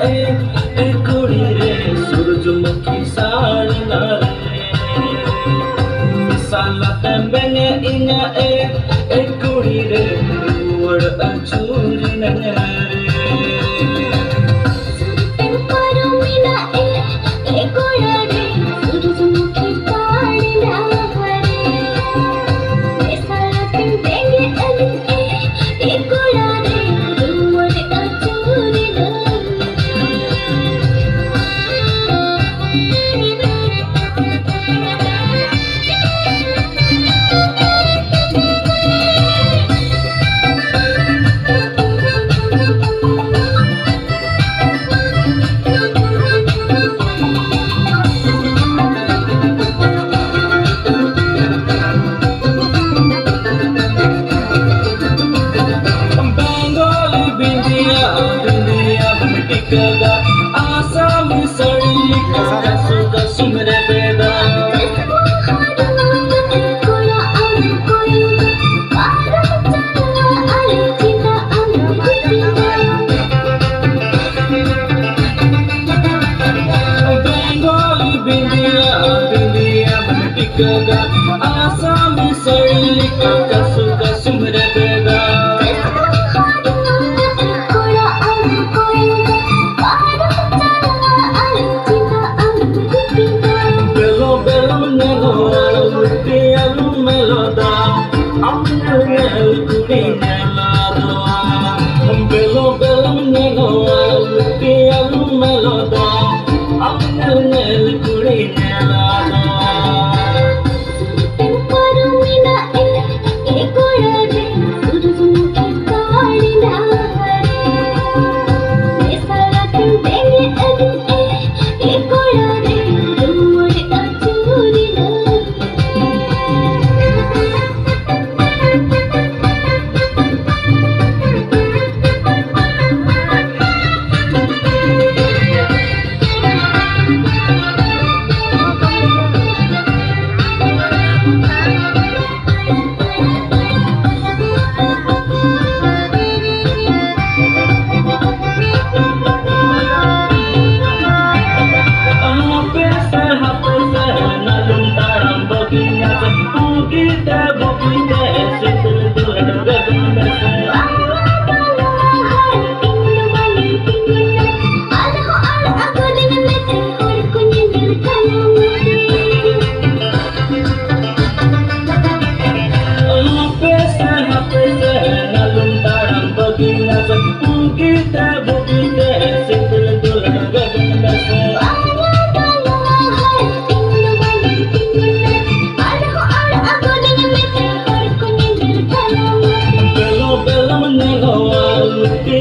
ए कुड़ी रे सूरजमुखी साड़ी ना रे साला तंबने इना ए कुड़ी रे रुवड़ अचूरी ना रे आसाम सड़ी का सुमरे बेदा बंगाली बिंदिया बिंदिया टिकगा आसाम सड़ी का सुमरे बेदा Belum belum nego aluti alu meloda amnel nel kuri nelada parumina e korade surjumuki saadi na re esalatin denge e korade rumore achuri na Belum belum nego aluti